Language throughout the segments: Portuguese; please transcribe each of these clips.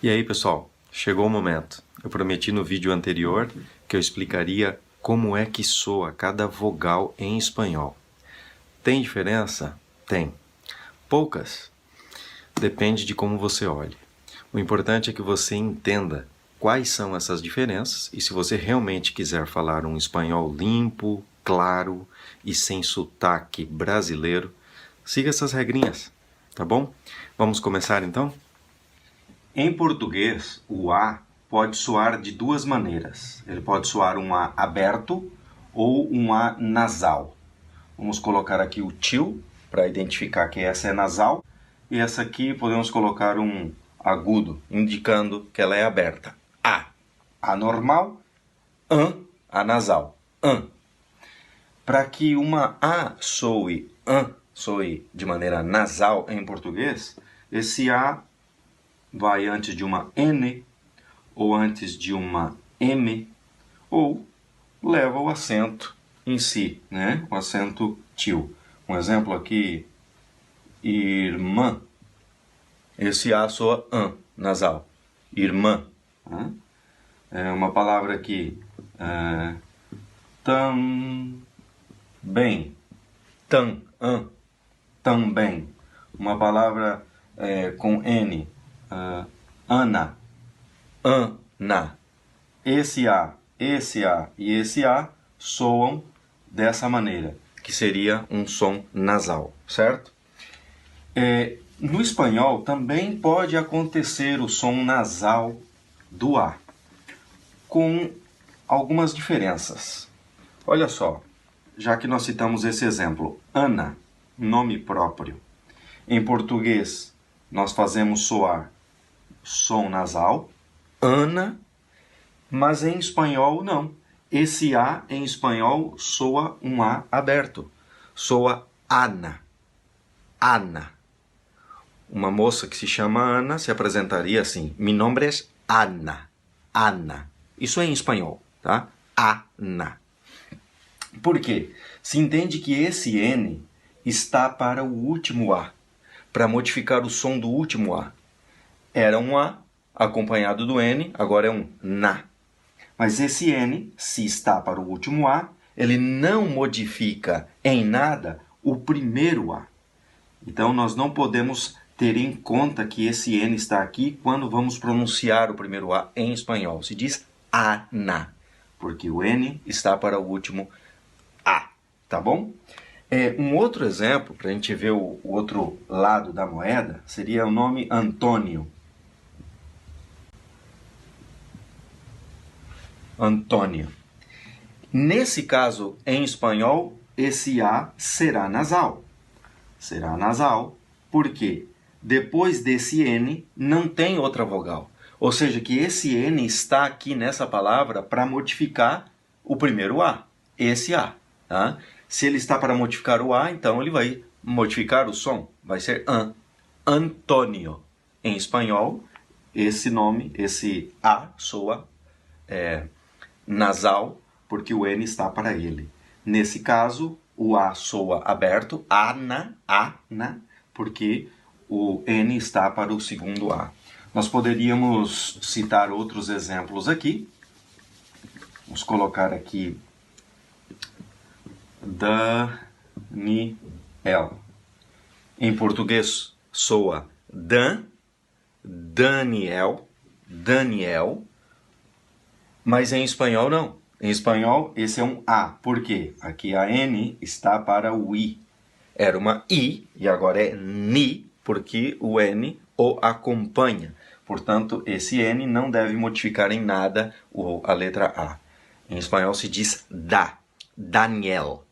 E aí, pessoal, chegou o momento. Eu prometi no vídeo anterior que eu explicaria como é que soa cada vogal em espanhol. Tem diferença? Tem. Poucas. Depende de como você olhe. O importante é que você entenda quais são essas diferenças e se você realmente quiser falar um espanhol limpo, claro e sem sotaque brasileiro, siga essas regrinhas, tá bom? Vamos começar então? Em português, o A pode soar de duas maneiras. Ele pode soar um A aberto ou um A nasal. Vamos colocar aqui o til para identificar que essa é nasal e essa aqui podemos colocar um agudo, indicando que ela é aberta. A normal, A nasal, Para que uma A soe de maneira nasal em português, esse A vai antes de uma N, ou antes de uma M, ou leva o acento em si, né? O acento til. Um exemplo aqui, irmã. Esse A soa nasal. Irmã. É uma palavra aqui, também. Também. Uma palavra com N, Ana. Ana. Esse A e esse A soam dessa maneira, que seria um som nasal, certo? No espanhol também pode acontecer o som nasal do A, com algumas diferenças. Olha só, já que nós citamos esse exemplo, Ana, nome próprio. Em português, nós fazemos soar som nasal, Ana, mas em espanhol não. Esse A em espanhol soa um A aberto, soa Ana. Ana. Uma moça que se chama Ana se apresentaria assim: Mi nombre es Ana. Ana. Isso é em espanhol, tá? Ana. Por quê? Se entende que esse N está para o último A, para modificar o som do último A. Era um A acompanhado do N, agora é um na. Mas esse N, se está para o último A, ele não modifica em nada o primeiro A. Então, nós não podemos ter em conta que esse N está aqui quando vamos pronunciar o primeiro A em espanhol. Se diz ana, porque o N está para o último A, tá bom? Um outro exemplo, para a gente ver o outro lado da moeda, seria o nome Antônio. Antônio. Nesse caso, em espanhol, esse A será nasal. Será nasal porque depois desse N não tem outra vogal. Ou seja, que esse N está aqui nessa palavra para modificar o primeiro A, esse A. Tá? Se ele está para modificar o A, então ele vai modificar o som. Vai ser Antônio. Em espanhol, esse nome, esse A soa nasal, porque o N está para ele. Nesse caso, o A soa aberto, ana, porque o N está para o segundo A. Nós poderíamos citar outros exemplos aqui. Vamos colocar aqui Daniel. Em português soa Daniel, mas em espanhol não. Em espanhol esse é um A. Por quê? Aqui a N está para o I. Era uma I e agora é NI, porque o N o acompanha. Portanto, esse N não deve modificar em nada a letra A. Em espanhol se diz Daniel.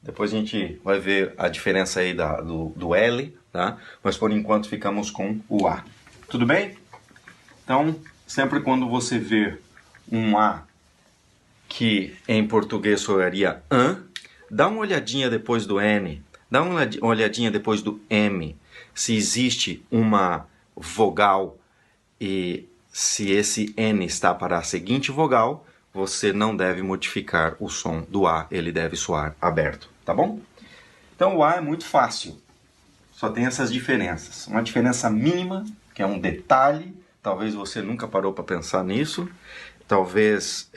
Depois a gente vai ver a diferença aí do L, tá? Mas por enquanto ficamos com o A. Tudo bem? Então, sempre quando você ver um A que em português soaria dá uma olhadinha depois do N, dá uma olhadinha depois do M, se existe uma vogal e se esse N está para a seguinte vogal, você não deve modificar o som do A, ele deve soar aberto, tá bom? Então o A é muito fácil, só tem essas diferenças. Uma diferença mínima que é um detalhe, talvez você nunca parou para pensar nisso, talvez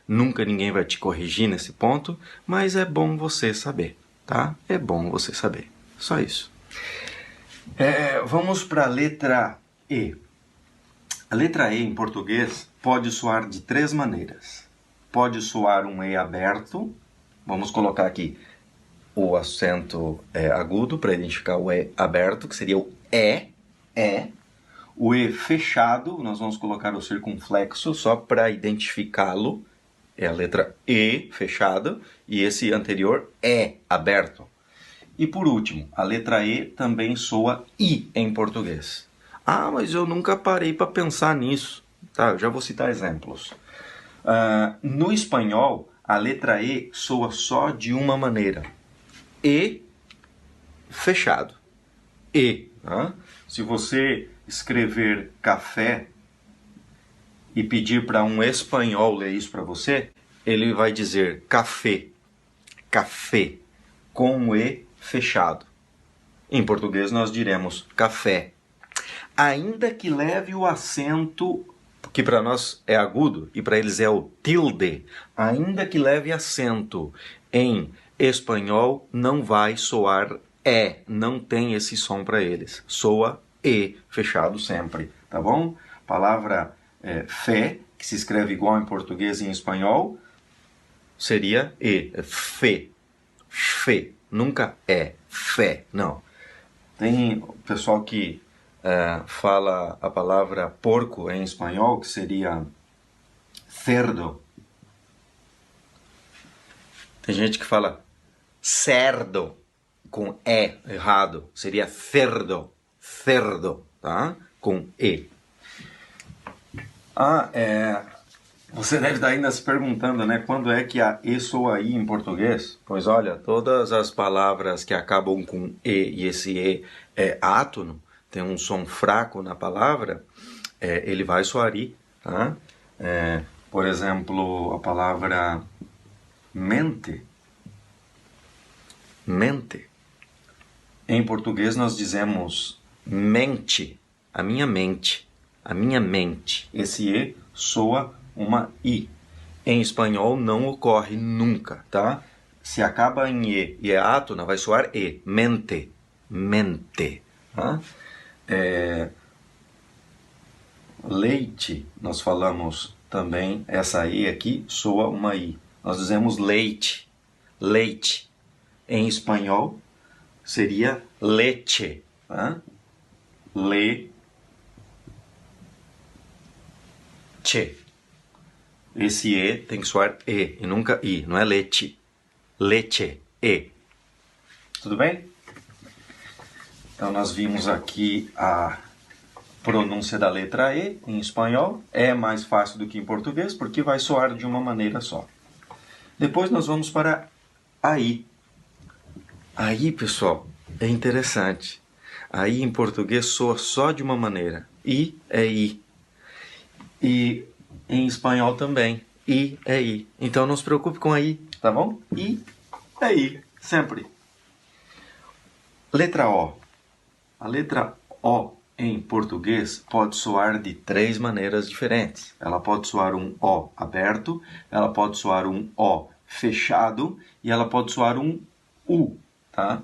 nunca ninguém vai te corrigir nesse ponto, mas é bom você saber, tá? É bom você saber, só isso. Vamos para a letra E. A letra E em português pode soar de 3 maneiras. Pode soar um E aberto, vamos colocar aqui o acento agudo para identificar o E aberto, que seria o E. O E fechado, nós vamos colocar o circunflexo só para identificá-lo. É a letra E fechada e esse anterior é aberto. E por último, a letra E também soa I em português. Ah, mas eu nunca parei para pensar nisso. Tá, eu já vou citar exemplos. No espanhol, a letra E soa só de uma maneira. E fechado. E. Tá? Se você escrever café e pedir para um espanhol ler isso para você, ele vai dizer café, café, com o E fechado. Em português nós diremos café. Ainda que leve o acento, que para nós é agudo e para eles é o tilde, ainda que leve acento em espanhol, não vai soar E, não tem esse som para eles. Soa E, fechado sempre, tá bom? Palavra fé, que se escreve igual em português e em espanhol, seria E, fé, fé, nunca é fé, não. Tem o pessoal que fala a palavra porco em espanhol, que seria cerdo. Tem gente que fala cerdo com E errado, seria cerdo, cerdo, tá? Com E. Você deve estar ainda se perguntando, né? Quando é que a E soa I em português? Pois olha, todas as palavras que acabam com E e esse E é átono, tem um som fraco na palavra, ele vai soar I, tá? Por exemplo, a palavra mente. Mente. Em português nós dizemos mente, a minha mente, a minha mente. Esse E soa uma I. Em espanhol não ocorre nunca, tá? Se acaba em E e é átona, vai soar E. Mente, mente. Tá? Leite, nós falamos também, essa E aqui soa uma I. Nós dizemos leite, leite. Em espanhol seria leche. Tá? Leche. Esse E tem que soar E e nunca I, não é leite. Leche, E. Tudo bem? Então nós vimos aqui a pronúncia da letra E em espanhol. É mais fácil do que em português, porque vai soar de uma maneira só. Depois nós vamos para a I. A I, pessoal, é interessante. A I em português soa só de uma maneira. I é I. E em espanhol também. I é I. Então não se preocupe com a I, tá bom? I é I, sempre. Letra O. A letra O em português pode soar de 3 maneiras diferentes. Ela pode soar um O aberto, ela pode soar um O fechado e ela pode soar um U, tá?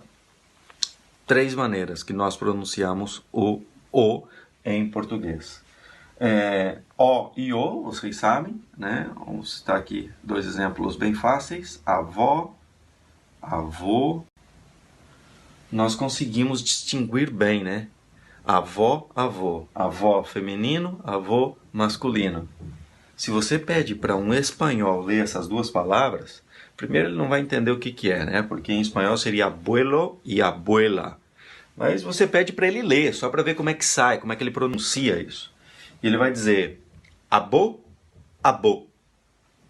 3 maneiras que nós pronunciamos o em português. O e O, vocês sabem, né? Vamos citar aqui 2 exemplos bem fáceis. Avó, avô. Nós conseguimos distinguir bem, né? Avó, avô. Avó feminino, avô masculino. Se você pede para um espanhol ler essas 2 palavras, primeiro ele não vai entender o que é, né? Porque em espanhol seria abuelo e abuela. Mas você pede para ele ler, só para ver como é que sai, como é que ele pronuncia isso. E ele vai dizer abô, abô.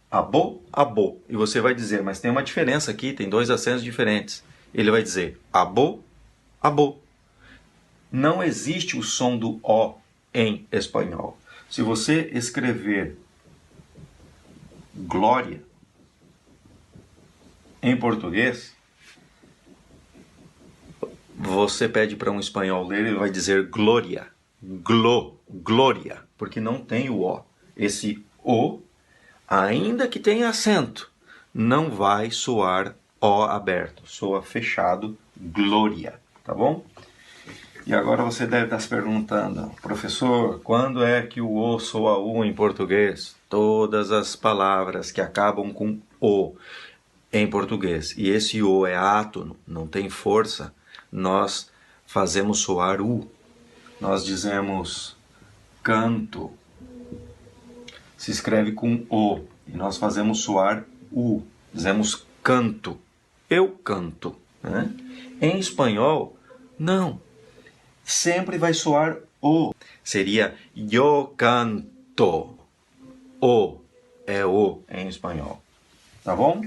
Abô, abô. E você vai dizer, mas tem uma diferença aqui, tem 2 acentos diferentes. Ele vai dizer abô, abô. Não existe o som do O em espanhol. Se você escrever glória em português, você pede para um espanhol ler, ele vai dizer glória. glória, porque não tem o O. Esse O, ainda que tenha acento, não vai soar O aberto, soa fechado, glória, tá bom? E agora você deve estar se perguntando, professor, quando é que o O soa U em português? Todas as palavras que acabam com O em português, e esse O é átono, não tem força, nós fazemos soar U. Nós dizemos canto, se escreve com O, e nós fazemos soar U, dizemos canto, eu canto, né? Em espanhol, não, sempre vai soar O, seria yo canto, O é O em espanhol, tá bom?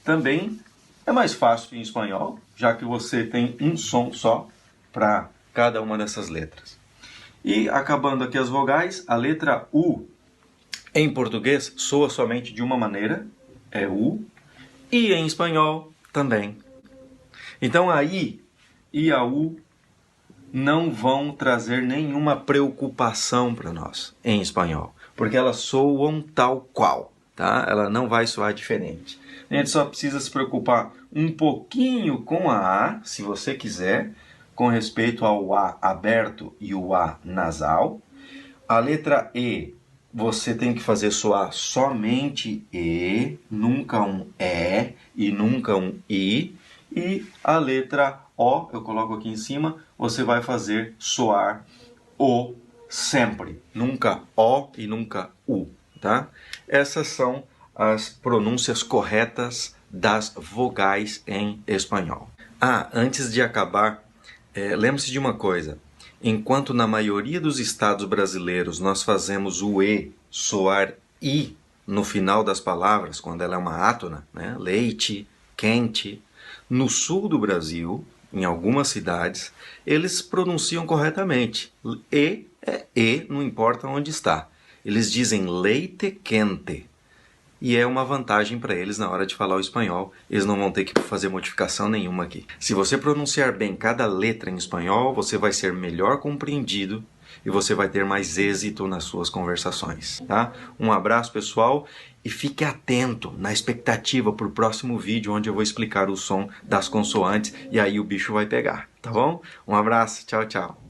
Também é mais fácil em espanhol, já que você tem um som só para cada uma dessas letras. E acabando aqui as vogais, a letra U em português soa somente de uma maneira, é U, e em espanhol também. Então a I e a U não vão trazer nenhuma preocupação para nós em espanhol, porque elas soam tal qual, tá? Ela não vai soar diferente. A gente só precisa se preocupar um pouquinho com a A, se você quiser, com respeito ao A aberto e o A nasal. A letra E, você tem que fazer soar somente E, nunca um E e nunca um I. E a letra O, eu coloco aqui em cima, você vai fazer soar O sempre, nunca O e nunca U, tá? Essas são as pronúncias corretas das vogais em espanhol. Antes de acabar, lembre-se de uma coisa. Enquanto na maioria dos estados brasileiros nós fazemos o E soar I no final das palavras, quando ela é uma átona, né? Leite, quente. No sul do Brasil, em algumas cidades, eles pronunciam corretamente. E é E, não importa onde está. Eles dizem leite quente. E é uma vantagem para eles na hora de falar o espanhol. Eles não vão ter que fazer modificação nenhuma aqui. Se você pronunciar bem cada letra em espanhol, você vai ser melhor compreendido e você vai ter mais êxito nas suas conversações, tá? Um abraço, pessoal, e fique atento na expectativa para o próximo vídeo, onde eu vou explicar o som das consoantes e aí o bicho vai pegar, tá bom? Um abraço, tchau, tchau.